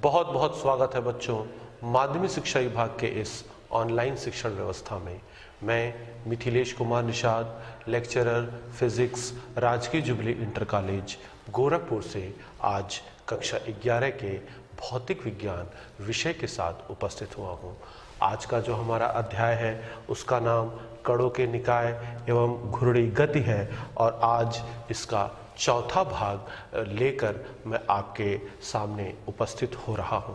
बहुत बहुत स्वागत है बच्चों माध्यमिक शिक्षा विभाग के इस ऑनलाइन शिक्षण व्यवस्था में। मैं मिथिलेश कुमार निषाद, लेक्चरर फिजिक्स, राजकीय जुबली इंटर कॉलेज गोरखपुर से आज कक्षा 11 के भौतिक विज्ञान विषय के साथ उपस्थित हुआ हूँ। आज का जो हमारा अध्याय है उसका नाम कणों के निकाय एवं घूर्णी गति है और आज इसका चौथा भाग लेकर मैं आपके सामने उपस्थित हो रहा हूं।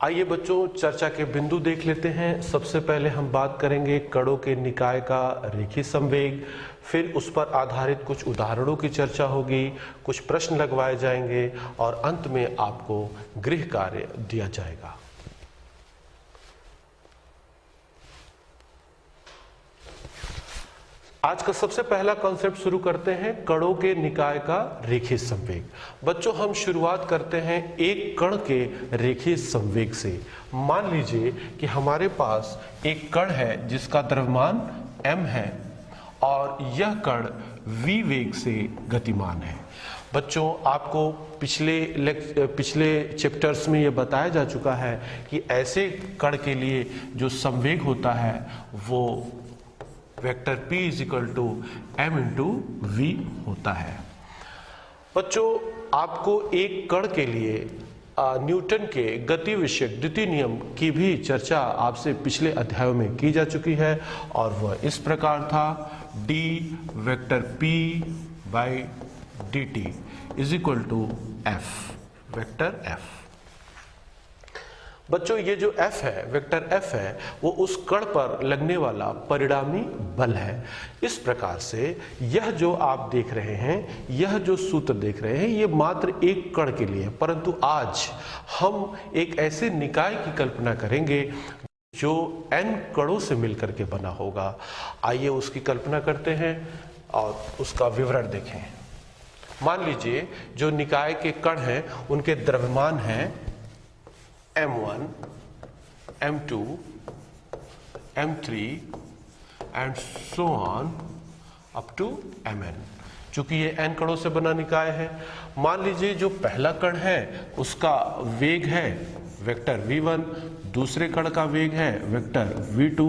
आइए बच्चों चर्चा के बिंदु देख लेते हैं। सबसे पहले हम बात करेंगे कणों के निकाय का रेखीय संवेग, फिर उस पर आधारित कुछ उदाहरणों की चर्चा होगी, कुछ प्रश्न लगवाए जाएंगे और अंत में आपको गृह कार्य दिया जाएगा। आज का सबसे पहला कॉन्सेप्ट शुरू करते हैं कणों के निकाय का रेखीय संवेग। बच्चों हम शुरुआत करते हैं एक कण के रेखीय संवेग से। मान लीजिए कि हमारे पास एक कण है जिसका द्रव्यमान m है और यह कण v वेग से गतिमान है। बच्चों आपको पिछले चैप्टर्स में यह बताया जा चुका है कि ऐसे कण के लिए जो संवेग होता है वो vector p is equal to m into v होता है। बच्चों आपको एक कण के लिए न्यूटन के गति विषयक द्वितीय नियम की भी चर्चा आपसे पिछले अध्यायों में की जा चुकी है और वह इस प्रकार था d vector p by dt is equal to f vector f। बच्चों ये जो f है वेक्टर f है वो उस कण पर लगने वाला परिणामी बल है। इस प्रकार से यह जो आप देख रहे हैं, यह जो सूत्र देख रहे हैं, ये मात्र एक कण के लिए, परंतु आज हम एक ऐसे निकाय की कल्पना करेंगे जो n कणों से मिलकर के बना होगा। आइए उसकी कल्पना करते हैं और उसका विवरण देखें। मान लीजिए जो निकाय के कण हैं उनके द्रव्यमान हैं m1, m2, m3 and so on up to mn। चूंकि ये n कणों से बना निकाय है, मान लीजिए जो पहला कण है उसका वेग है वेक्टर v1, दूसरे कण का वेग है वेक्टर v2,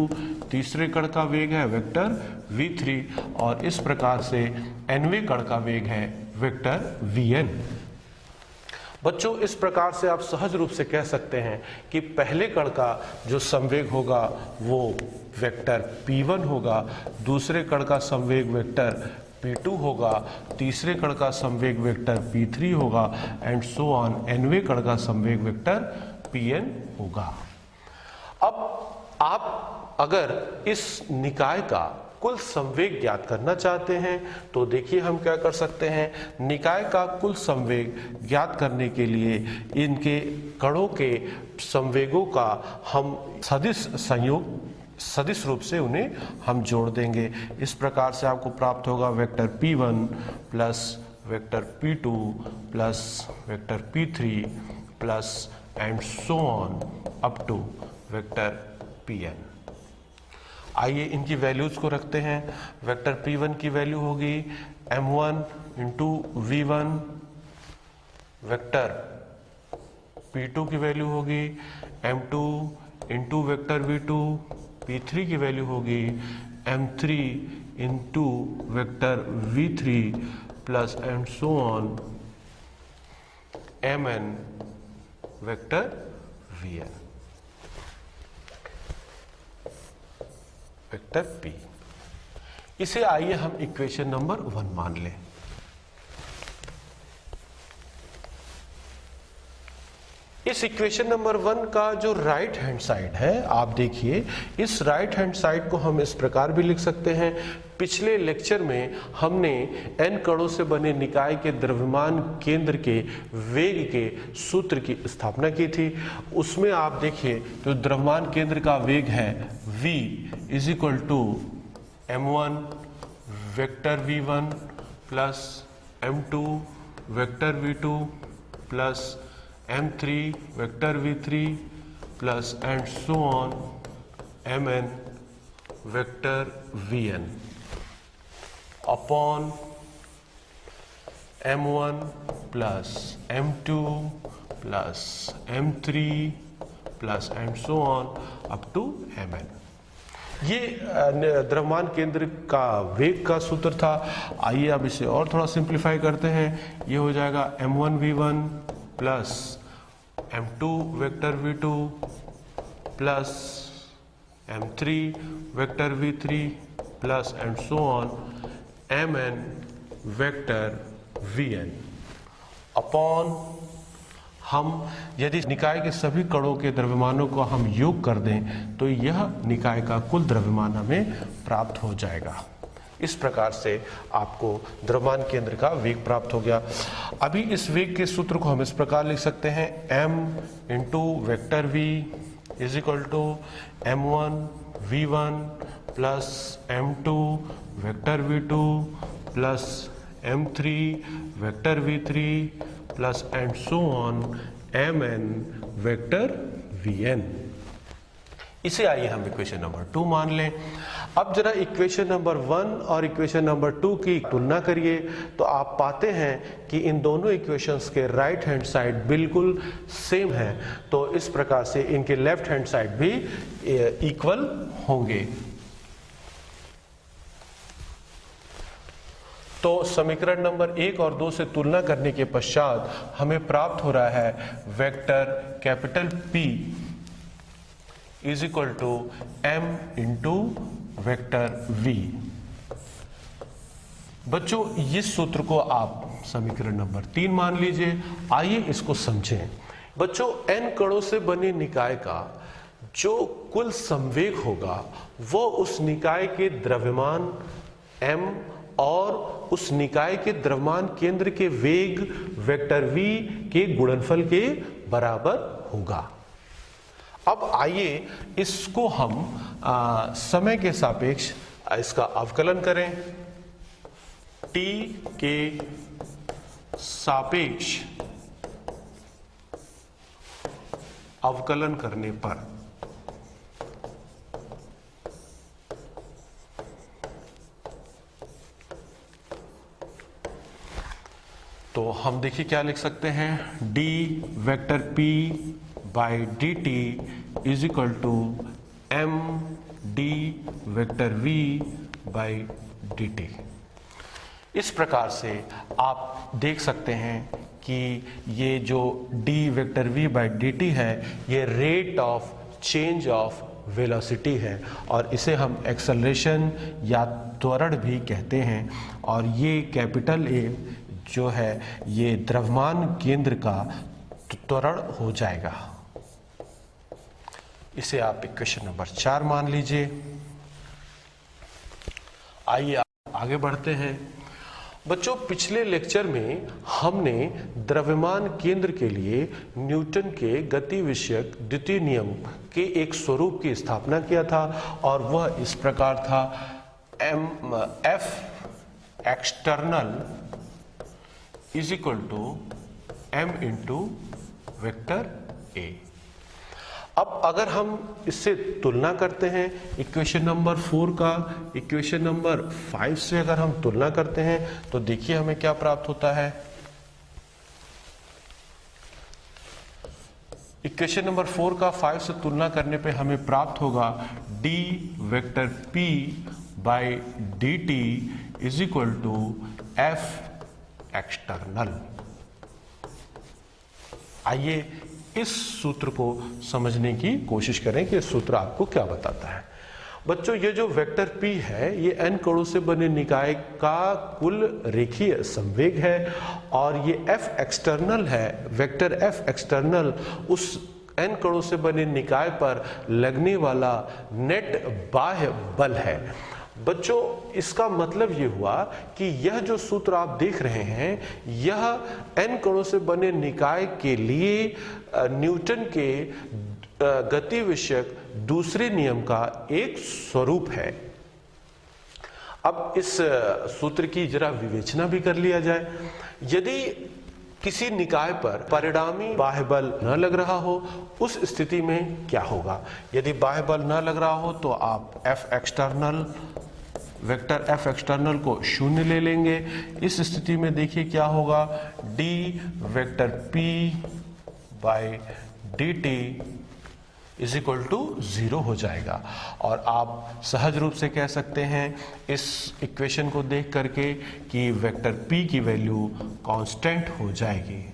तीसरे कण का वेग है वेक्टर v3 और इस प्रकार से nवें कण का वेग है वेक्टर vn। बच्चों इस प्रकार से आप सहज रूप से कह सकते हैं कि पहले कण का जो संवेग होगा वो वेक्टर p1 होगा, दूसरे कण का संवेग वेक्टर p2 होगा, तीसरे कण का संवेग वेक्टर p3 होगा एंड सो ऑन nवें कण का संवेग वेक्टर pn होगा। अब आप अगर इस निकाय का कुल संवेग ज्ञात करना चाहते हैं तो देखिए हम क्या कर सकते हैं। निकाय का कुल संवेग ज्ञात करने के लिए इनके कणों के संवेगों का हम सदिश रूप से उन्हें हम जोड़ देंगे। इस प्रकार से आपको प्राप्त होगा vector p1 plus vector p2 plus vector p3 plus and so on up to vector pn। आइए इनकी वैल्यूज को रखते हैं। वेक्टर p1 की वैल्यू होगी m1 into v1, vector p2 की वैल्यू होगी m2 into vector v2, p3 की वैल्यू होगी m3 into vector v3 plus and so on mn vector vn vector p। इसे आइए हम इक्वेशन नंबर 1 मान लें। इस इक्वेशन नंबर 1 का जो राइट हैंड साइड है आप देखिए, इस राइट हैंड साइड को हम इस प्रकार भी लिख सकते हैं। पिछले लेक्चर में हमने n कणों से बने निकाय के द्रव्यमान केंद्र के वेग के सूत्र की स्थापना की थी। उसमें आप देखिए तो द्रव्यमान केंद्र का वेग है v is equal to m1 vector v1 plus m2 vector v2 plus m3 vector v3 plus and so on mn vector vn upon m1 plus m2 plus m3 plus and so on up to mn। ये द्रव्यमान केंद्र का वेग का सूत्र था। आइए अब इसे और थोड़ा सिंप्लीफाई करते हैं। ये हो जाएगा m1 v1 plus m2 vector v2 plus m3 vector v3 plus and so on mn vector vn upon, हम यदि निकाय के सभी कणों के द्रव्यमानों को हम योग कर दें तो यह निकाय का कुल द्रव्यमान हमें प्राप्त हो जाएगा। इस प्रकार से आपको द्रव्यमान केंद्र का वेग प्राप्त हो गया। अभी इस वेग के सूत्र को हम इस प्रकार लिख सकते हैं, m into vector v is equal to m1 v1 plus m2 vector v2 plus m3 vector v3 plus and so on mn vector vn। इसे आइए हम इक्वेशन नंबर 2 मान लें। अब जरा इक्वेशन नंबर 1 और इक्वेशन नंबर 2 की तुलना करिए तो आप पाते हैं कि इन दोनों इक्वेशंस के राइट हैंड साइड बिल्कुल सेम है, तो इस प्रकार से इनके लेफ्ट हैंड साइड भी इक्वल होंगे। तो समीकरण नंबर 1 और 2 से तुलना करने के पश्चात हमें प्राप्त हो रहा है vector capital P is equal to m into vector v। बच्चों, इस सूत्र को आप समीकरण नंबर 3 मान लीजिए। आइए इसको समझें। बच्चों, n कणों से बने निकाय का जो कुल संवेग होगा वो उस निकाय के द्रव्यमान m और उस निकाय के द्रव्यमान केंद्र के वेग वेक्टर v के गुणनफल के बराबर होगा। अब आइए इसको हम समय के सापेक्ष इसका अवकलन करें। t के सापेक्ष अवकलन करने पर तो हम देखिए क्या लिख सकते हैं, d vector p by D T is equal to m d vector v by D T. इस प्रकार से आप देख सकते हैं कि ये जो d vector v by D T है ये rate of change of velocity है और इसे हम एक्सेलरेशन या त्वरण भी कहते हैं। और ये कैपिटल A जो है ये द्रव्यमान केंद्र का त्वरण हो जाएगा। इसे आप इक्वेशन नंबर 4 मान लीजिए। आइए आगे बढ़ते हैं। बच्चों, पिछले लेक्चर में हमने द्रव्यमान केंद्र के लिए न्यूटन के गति विषयक द्वितीय नियम के एक स्वरूप की स्थापना किया था और वह इस प्रकार था, F external is equal to m into vector A। अब अगर हम इससे तुलना करते हैं इक्वेशन नंबर 4 का इक्वेशन नंबर 5 से अगर हम तुलना करते हैं तो देखिए हमें क्या प्राप्त होता है। इक्वेशन नंबर 4 का 5 से तुलना करने पे हमें प्राप्त होगा d vector p by D T is equal to f external. आइए इस सूत्र को समझने की कोशिश करें कि सूत्र आपको क्या बताता है। बच्चों, ये जो वेक्टर p है ये n कणों से बने निकाय का कुल रेखीय संवेग है और ये f एक्सटर्नल है। वेक्टर f एक्सटर्नल उस n कणों से बने निकाय पर लगने वाला नेट बाह्य बल है। बच्चों, इसका मतलब ये हुआ कि यह जो सूत्र आप देख रहे हैं यह n कणों से बने निकाय के लिए न्यूटन के गति विषयक दूसरे नियम का एक स्वरूप है। अब इस सूत्र की जरा विवेचना भी कर लिया जाए। यदि किसी निकाय पर परिणामी बाह्य बल न लग रहा हो उस स्थिति में क्या होगा। यदि बाह्य बल न लग रहा हो तो आप F external vector F external को 0 ले लेंगे। इस स्थिति में देखिए क्या होगा, D vector P by D T is equal to 0 हो जाएगा। और आप सहज रूप से कह सकते हैं इस इक्वेशन को देख करके कि वेक्टर p की वैल्यू कांस्टेंट हो जाएगी।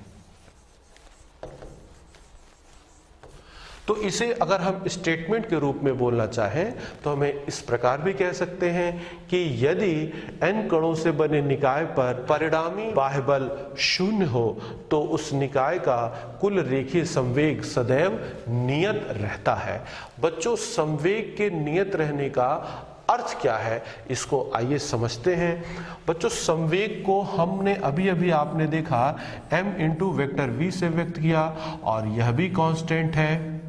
तो इसे अगर हम स्टेटमेंट के रूप में बोलना चाहें तो हमें इस प्रकार भी कह सकते हैं कि यदि n कणों से बने निकाय पर परिणामी बाह्य बल 0 हो तो उस निकाय का कुल रेखीय संवेग सदैव नियत रहता है। बच्चों, संवेग के नियत रहने का अर्थ क्या है, इसको आइए समझते हैं। बच्चों, संवेग को हमने अभी अभी आपने देखा m इंटू वेक्टर v से व्यक्त किया और यह भी कांस्टेंट है।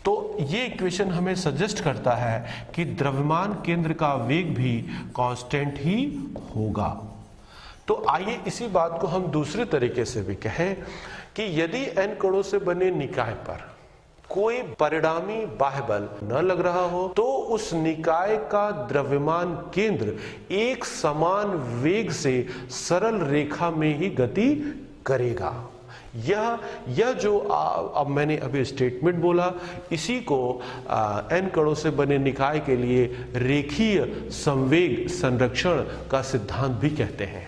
तो ये इक्वेशन हमें सजेस्ट करता है कि द्रव्यमान केंद्र का वेग भी कांस्टेंट ही होगा। तो आइए इसी बात को हम दूसरे तरीके से भी कहें कि यदि n कणों से बने निकाय पर कोई परिणामी बाह्य बल न लग रहा हो तो उस निकाय का द्रव्यमान केंद्र एक समान वेग से सरल रेखा में ही गति करेगा। यह जो अब मैंने अभी स्टेटमेंट बोला, इसी को n कणों से बने निकाय के लिए रेखीय संवेग संरक्षण का सिद्धांत भी कहते हैं।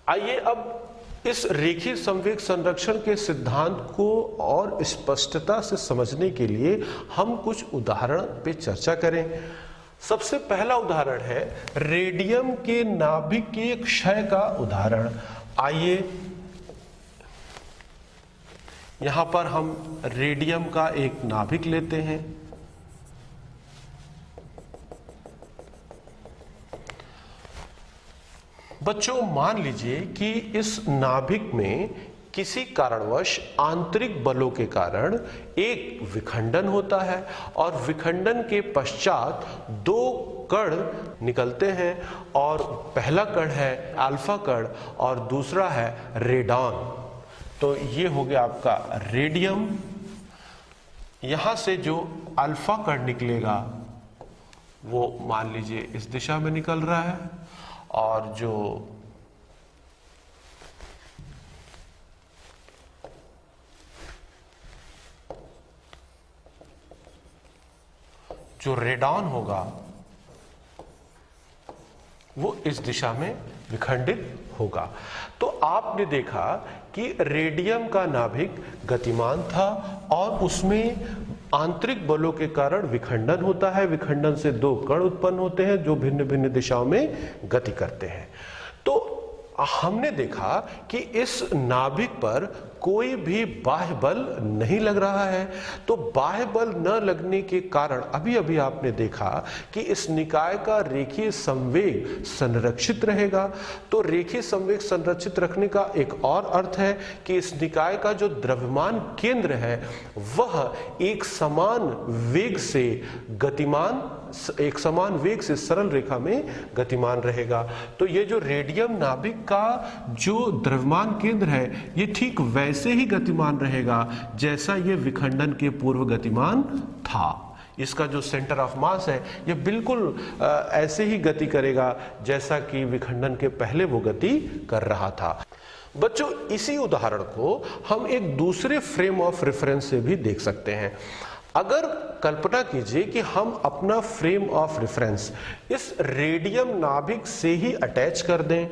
आइए अब इस रेखीय संवेग संरक्षण के सिद्धांत को और स्पष्टता से समझने के लिए हम कुछ उदाहरण पे चर्चा करें। सबसे पहला उदाहरण है रेडियम के नाभिक के क्षय का उदाहरण। आइए यहां पर हम रेडियम का एक नाभिक लेते हैं। बच्चों, मान लीजिए कि इस नाभिक में किसी कारणवश आंतरिक बलों के कारण एक विखंडन होता है और विखंडन के पश्चात दो कण निकलते हैं और पहला कण है अल्फा कण और दूसरा है रेडॉन। तो ये हो गया आपका रेडियम। यहां से जो अल्फा कण निकलेगा वो मान लीजिए इस दिशा में निकल रहा है और जो रेडॉन होगा वो इस दिशा में विखंडित होगा। तो आपने देखा कि रेडियम का नाभिक गतिमान था और उसमें आंतरिक बलों के कारण विखंडन होता है। विखंडन से दो कण उत्पन्न होते हैं जो भिन्न भिन्न दिशाओं में गति करते हैं। तो हमने देखा कि इस नाभिक पर कोई भी बाह्य बल नहीं लग रहा है। तो बाह्य बल न लगने के कारण अभी अभी आपने देखा कि इस निकाय का रेखीय संवेग संरक्षित रहेगा। तो रेखीय संवेग संरक्षित रखने का एक और अर्थ है कि इस निकाय का जो द्रव्यमान केंद्र है वह एक समान वेग से सरल रेखा में गतिमान रहेगा। तो ये जो रेडियम नाभिक का जो द्रव्यमान केंद्र है ये ठीक वैसे ही गतिमान रहेगा जैसा ये विखंडन के पूर्व गतिमान था। इसका जो सेंटर ऑफ मास है ये बिल्कुल ऐसे ही गति करेगा जैसा कि विखंडन के पहले वो गति कर रहा था। बच्चों, इसी उदाहरण को हम एक दूसरे फ्रेम ऑफ रेफरेंस से भी देख सकते हैं। अगर कल्पना कीजिए कि हम अपना फ्रेम ऑफ रेफरेंस इस रेडियम नाभिक से ही अटैच कर दें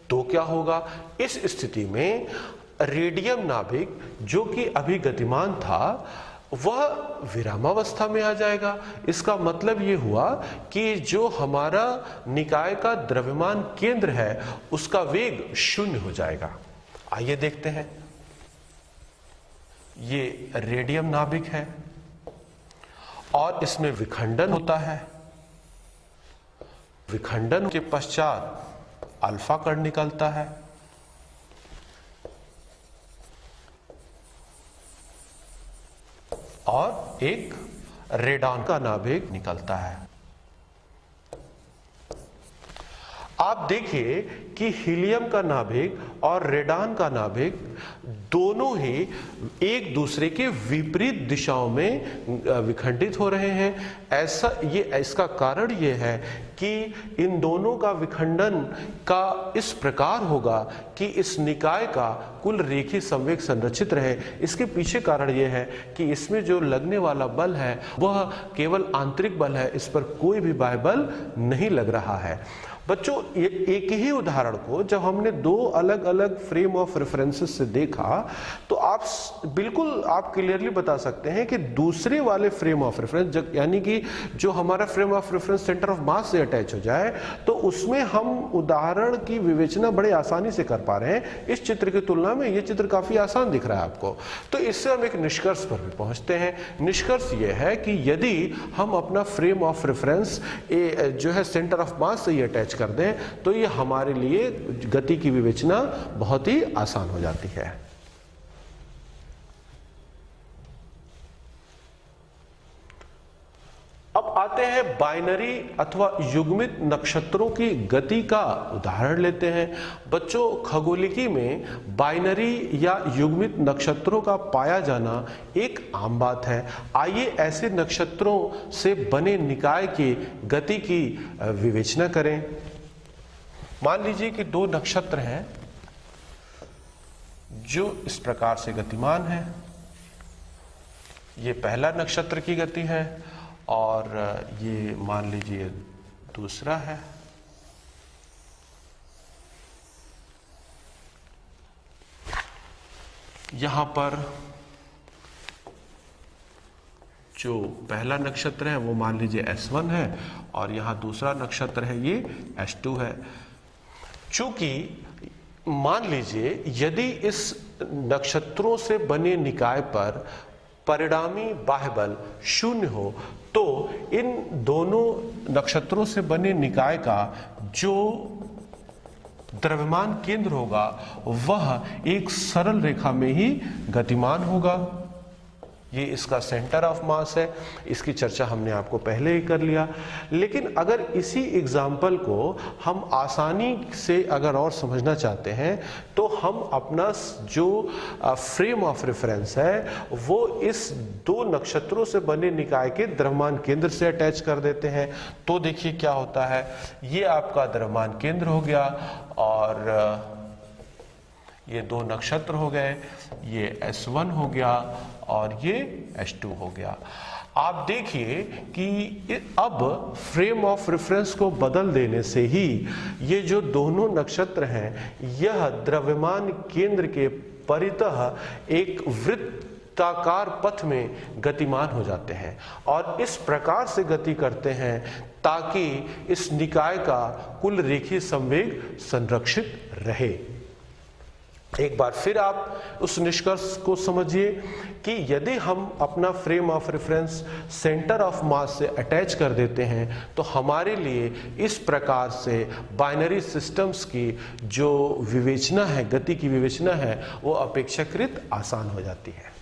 तो क्या होगा। इस स्थिति में रेडियम नाभिक जो कि अभी गतिमान था वह विरामावस्था में आ जाएगा। इसका मतलब ये हुआ कि जो हमारा निकाय का द्रव्यमान केंद्र है उसका वेग 0 हो जाएगा। आइए देखते हैं। ये रेडियम नाभिक है और इसमें विखंडन होता है। विखंडन के पश्चात अल्फा कण निकलता है और एक रेडॉन का नाभिक निकलता है। आप देखिए कि हीलियम का नाभिक और रेडॉन का नाभिक दोनों ही एक दूसरे के विपरीत दिशाओं में विखंडित हो रहे हैं। इसका कारण ये है कि इन दोनों का विखंडन का इस प्रकार होगा कि इस निकाय का कुल रेखीय संवेग संरक्षित रहे। इसके पीछे कारण यह है कि इसमें जो लगने वाला बल है वह केवल आंतरिक बल है, इस पर कोई भी बाह्य बल नहीं लग रहा है। बच्चों, एक ही उदाहरण को जब हमने दो अलग अलग फ्रेम ऑफ रेफरेंसेस से देखा तो आप क्लियरली बता सकते हैं कि दूसरे वाले फ्रेम ऑफ रेफरेंस, यानी कि जो हमारा frame of reference centre of mass से अटैच हो जाए, तो उसमें हम उदाहरण की विवेचना बड़े आसानी से कर पा रहे हैं। इस चित्र की तुलना में ये चित्र काफी आसान दिख रहा है आपको। तो इससे हम एक निष्कर्ष पर भी पहुंचते हैं। निष्कर्ष ये है कि यदि हम अपना फ्रेम ऑफ रेफरेंस जो है सेंटर ऑफ मास से ही अटैच कर दें तो ये हमारे लिए गति की विवेचना बहुत ही आसान हो जाती है। अब आते हैं बाइनरी अथवा युग्मित नक्षत्रों की गति का उदाहरण लेते हैं। बच्चों, खगोलिकी में बाइनरी या युग्मित नक्षत्रों का पाया जाना एक आम बात है। आइए ऐसे नक्षत्रों से बने निकाय की गति की विवेचना करें। मान लीजिए कि दो नक्षत्र हैं जो इस प्रकार से गतिमान है। ये पहला नक्षत्र की गति है और ये मान लीजिए दूसरा है। यहां पर जो पहला नक्षत्र है वो मान लीजिए S1 है और यहां दूसरा नक्षत्र है ये S2 है। चूंकि मान लीजिए यदि इस नक्षत्रों से बने निकाय पर परिणामी बाह्य बल शून्य हो तो इन दोनों नक्षत्रों से बने निकाय का जो द्रव्यमान केंद्र होगा वह एक सरल रेखा में ही गतिमान होगा। ये इसका सेंटर ऑफ मास है। इसकी चर्चा हमने आपको पहले ही कर लिया। लेकिन अगर इसी एग्जाम्पल को हम आसानी से अगर और समझना चाहते हैं तो हम अपना जो फ्रेम ऑफ रेफरेंस है वो इस दो नक्षत्रों से बने निकाय के द्रव्यमान केंद्र से अटैच कर देते हैं। तो देखिए क्या होता है, ये आपका द्रव्यमान केंद्र हो गया और ये दो नक्षत्र हो गए, ये S1 हो गया और ये S2 हो गया। आप देखिए कि अब फ्रेम ऑफ रेफरेंस को बदल देने से ही ये जो दोनों नक्षत्र हैं यह द्रव्यमान केंद्र के परितः एक वृत्ताकार पथ में गतिमान हो जाते हैं और इस प्रकार से गति करते हैं ताकि इस निकाय का कुल रेखीय संवेग संरक्षित रहे। एक बार फिर आप उस निष्कर्ष को समझिए कि यदि हम अपना frame of reference centre of mass से अटैच कर देते हैं तो हमारे लिए इस प्रकार से बाइनरी सिस्टम्स की जो विवेचना है, गति की विवेचना है, वो अपेक्षाकृत आसान हो जाती है।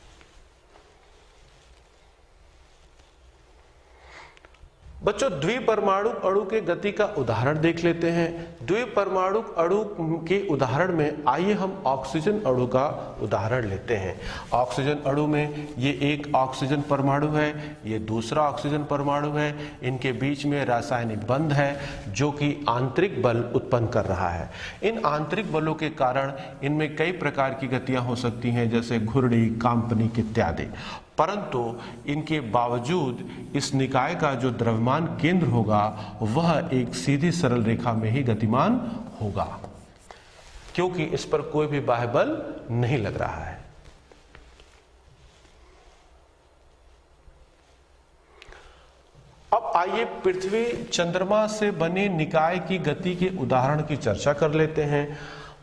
बच्चों, द्विपरमाणु अणु के गति का उदाहरण देख लेते हैं। द्विपरमाणु अणु के उदाहरण में आइए हम ऑक्सीजन अणु का उदाहरण लेते हैं। ऑक्सीजन अणु में ये एक ऑक्सीजन परमाणु है, ये दूसरा ऑक्सीजन परमाणु है। इनके बीच में रासायनिक बंध है जो कि आंतरिक बल उत्पन्न कर रहा है। इन आंतरिक बलों के कारण इनमें कई प्रकार की गतियां हो सकती हैं, जैसे घूर्णी, कांपनिक इत्यादि। परंतु इनके बावजूद इस निकाय का जो द्रव्यमान केंद्र होगा वह एक सीधी सरल रेखा में ही गतिमान होगा, क्योंकि इस पर कोई भी बाह्य बल नहीं लग रहा है। अब आइए पृथ्वी चंद्रमा से बने निकाय की गति के उदाहरण की चर्चा कर लेते हैं।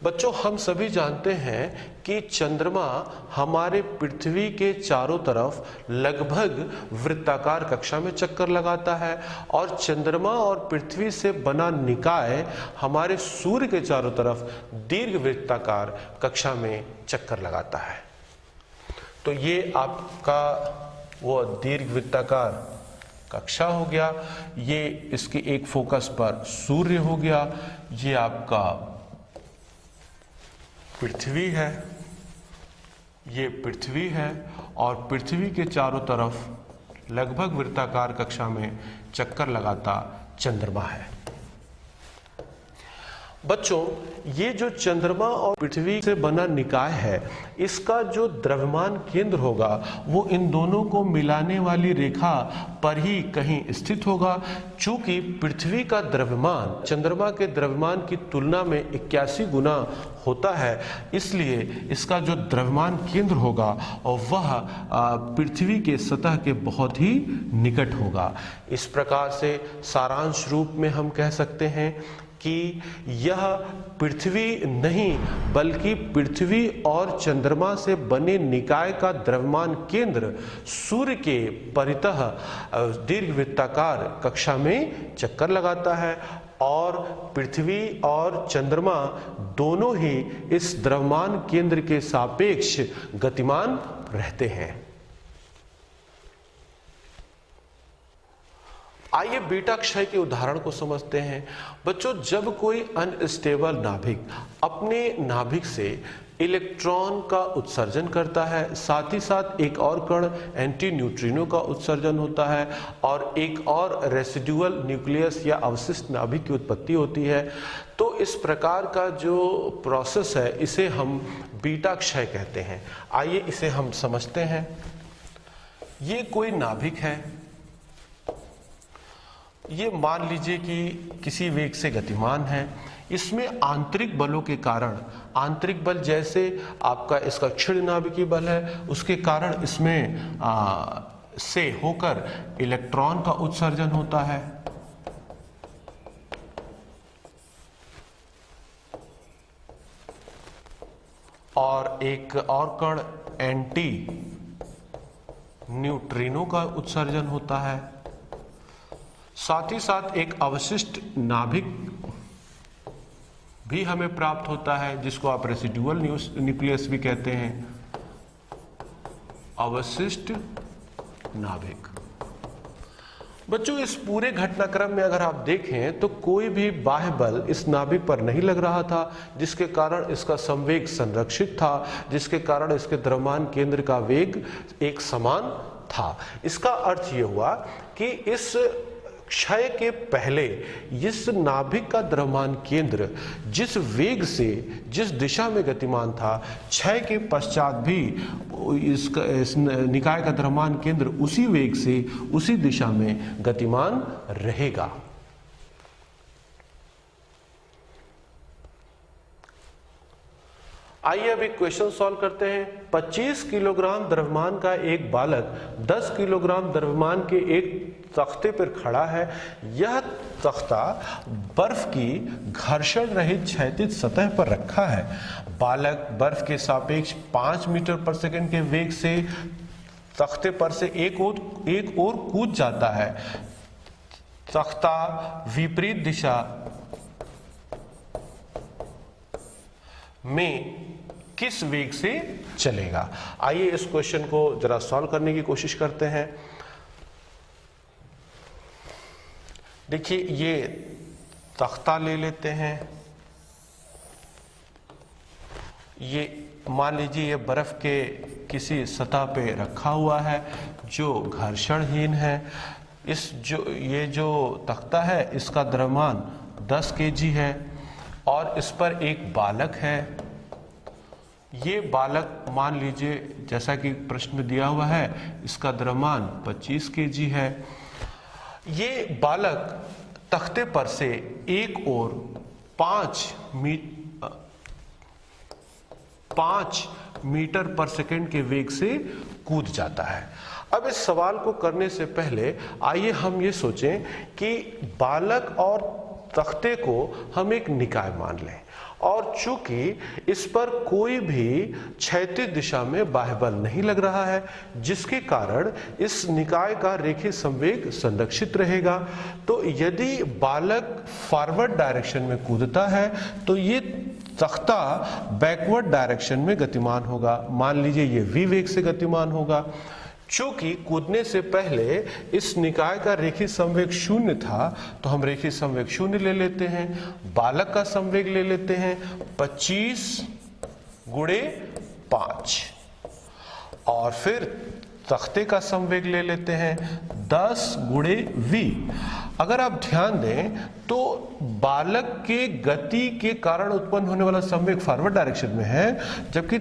बच्चों, हम सभी जानते हैं कि चंद्रमा हमारे पृथ्वी के चारों तरफ लगभग वृत्ताकार कक्षा में चक्कर लगाता है और चंद्रमा और पृथ्वी से बना निकाय हमारे सूर्य के चारों तरफ दीर्घ वृत्ताकार कक्षा में चक्कर लगाता है। तो ये आपका वो दीर्घ वृत्ताकार कक्षा हो गया, ये इसके एक फोकस पर सूर्य हो गया, ये आपका पृथ्वी है ये पृथ्वी है और पृथ्वी के चारों तरफ लगभग वृत्ताकार कक्षा में चक्कर लगाता चंद्रमा है। बच्चों, ये जो चंद्रमा और पृथ्वी से बना निकाय है, इसका जो द्रव्यमान केंद्र होगा वो इन दोनों को मिलाने वाली रेखा पर ही कहीं स्थित होगा। चूंकि पृथ्वी का द्रव्यमान चंद्रमा के द्रव्यमान की तुलना में 81 गुना होता है, इसलिए इसका जो द्रव्यमान केंद्र होगा और वह पृथ्वी के सतह के बहुत ही निकट होगा। इस प्रकार से सारांश रूप में हम कह सकते हैं कि यह पृथ्वी नहीं बल्कि पृथ्वी और चंद्रमा से बने निकाय का द्रव्यमान केंद्र सूर्य के परितः दीर्घवृत्ताकार कक्षा में चक्कर लगाता है और पृथ्वी और चंद्रमा दोनों ही इस द्रव्यमान केंद्र के सापेक्ष गतिमान रहते हैं। आइए बीटा क्षय के उदाहरण को समझते हैं। बच्चों, जब कोई अनस्टेबल नाभिक अपने नाभिक से इलेक्ट्रॉन का उत्सर्जन करता है, साथ ही साथ एक और कण एंटी न्यूट्रिनो का उत्सर्जन होता है और एक और रेसिडुअल न्यूक्लियस या अवशिष्ट नाभिक की उत्पत्ति होती है, तो इस प्रकार का जो प्रोसेस है इसे हम बीटा क्षय कहते हैं। आइए इसे हम समझते हैं। ये कोई नाभिक है, ये मान लीजिए कि किसी वेग से गतिमान है। इसमें आंतरिक बलों के कारण, आंतरिक बल जैसे आपका इसका क्षीण नाभिकीय बल है, उसके कारण इसमें से होकर इलेक्ट्रॉन का उत्सर्जन होता है और एक और कण एंटी न्यूट्रिनो का उत्सर्जन होता है। साथ ही साथ एक अवशिष्ट नाभिक भी हमें प्राप्त होता है, जिसको आप रेसिडुअल न्यूक्लियस भी कहते हैं, अवशिष्ट नाभिक। बच्चों, इस पूरे घटनाक्रम में अगर आप देखें तो कोई भी बाह्य बल इस नाभिक पर नहीं लग रहा था, जिसके कारण इसका संवेग संरक्षित था, जिसके कारण इसके द्रव्यमान केंद्र का वेग एक समान था। इसका अर्थ यह हुआ कि इस क्षय के पहले इस नाभिक का द्रव्यमान केंद्र जिस वेग से जिस दिशा में गतिमान था, क्षय के पश्चात भी इस निकाय का द्रव्यमान केंद्र उसी वेग से उसी दिशा में गतिमान रहेगा। आइए अब एक क्वेश्चन सॉल्व करते हैं। 25 किलोग्राम द्रव्यमान का एक बालक 10 किलोग्राम द्रव्यमान के एक तख्ते पर खड़ा है। यह तख्ता बर्फ की घर्षण रहित क्षैतिज सतह पर रखा है। बालक बर्फ के सापेक्ष 5 मीटर पर सेकंड के वेग से तख्ते पर से एक ओर कूद जाता है। तख्ता विपरीत दिशा में किस वेग से चलेगा? आइए इस क्वेश्चन को जरा सॉल्व करने की कोशिश करते हैं। देखिए, ये तख्ता ले लेते हैं। ये मान लीजिए ये बर्फ के किसी सतह पे रखा हुआ है जो घर्षणहीन है। ये जो तख्ता है इसका द्रव्यमान 10 kg है और इस पर एक बालक है। ये बालक मान लीजिए जैसा कि प्रश्न में दिया हुआ है, इसका द्रव्यमान 25 kg है। ये बालक तख्ते पर से एक और 5 मीटर पर सेकंड के वेग से कूद जाता है। अब इस सवाल को करने से पहले आइए हम ये सोचें कि बालक और तख्ते को हम एक निकाय मान लें और चूंकि इस पर कोई भी क्षैतिज दिशा में बाह्य बल नहीं लग रहा है, जिसके कारण इस निकाय का रेखीय संवेग संरक्षित रहेगा। तो यदि बालक फॉरवर्ड डायरेक्शन में कूदता है तो ये तख्ता बैकवर्ड डायरेक्शन में गतिमान होगा। मान लीजिए ये v वेग से गतिमान होगा। चूंकि कूदने से पहले इस निकाय का रेखीय संवेग 0 था, तो हम रेखीय संवेग 0 ले लेते हैं। बालक का संवेग ले लेते हैं 25 × 5। और फिर तख्ते का संवेग ले लेते हैं 10 गुणे v। अगर आप ध्यान दें तो बालक के गति के कारण उत्पन्न होने वाला संवेग फॉरवर्ड डायरेक्शन में है, जबकि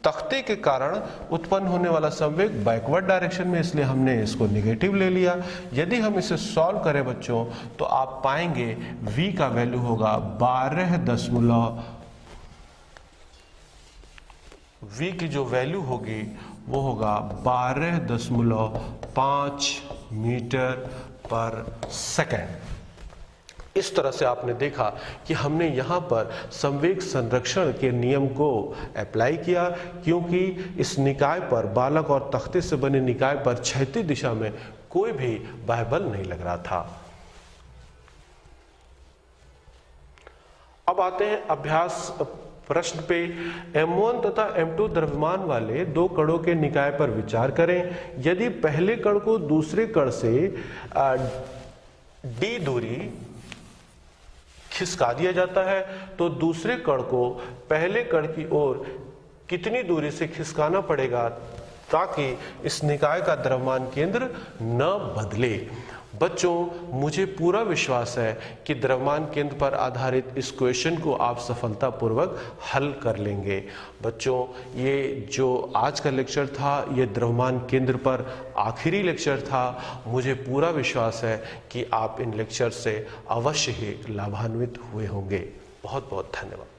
तख्ते के कारण उत्पन्न होने वाला संवेग बैकवर्ड डायरेक्शन में, इसलिए हमने इसको निगेटिव ले लिया। यदि हम इसे सॉल्व करें बच्चों तो आप पाएंगे v का वैल्यू होगा 12 की जो वैल्यू होगी वो होगा 12.5 मीटर पर सेकेंड। इस तरह से आपने देखा कि हमने यहाँ पर संवेग संरक्षण के नियम को अप्लाई किया, क्योंकि इस निकाय पर, बालक और तख्ते से बने निकाय पर क्षैतिज दिशा में कोई भी बाह्य बल नहीं लग रहा था। अब आते हैं अभ्यास प्रश्न पे। M1 तथा M2 द्रव्यमान वाले दो कणों के निकाय पर विचार करें। यदि पहले कण को दूसरे कण से d दूरी खिसका दिया जाता है तो दूसरे कण को पहले कण की ओर कितनी दूरी से खिसकाना पड़ेगा ताकि इस निकाय का द्रव्यमान केंद्र न बदले। बच्चों, मुझे पूरा विश्वास है कि द्रव्यमान केंद्र पर आधारित इस क्वेश्चन को आप सफलतापूर्वक हल कर लेंगे। बच्चों, ये जो आज का लेक्चर था ये द्रव्यमान केंद्र पर आखिरी लेक्चर था। मुझे पूरा विश्वास है कि आप इन लेक्चर से अवश्य ही लाभान्वित हुए होंगे। बहुत बहुत धन्यवाद।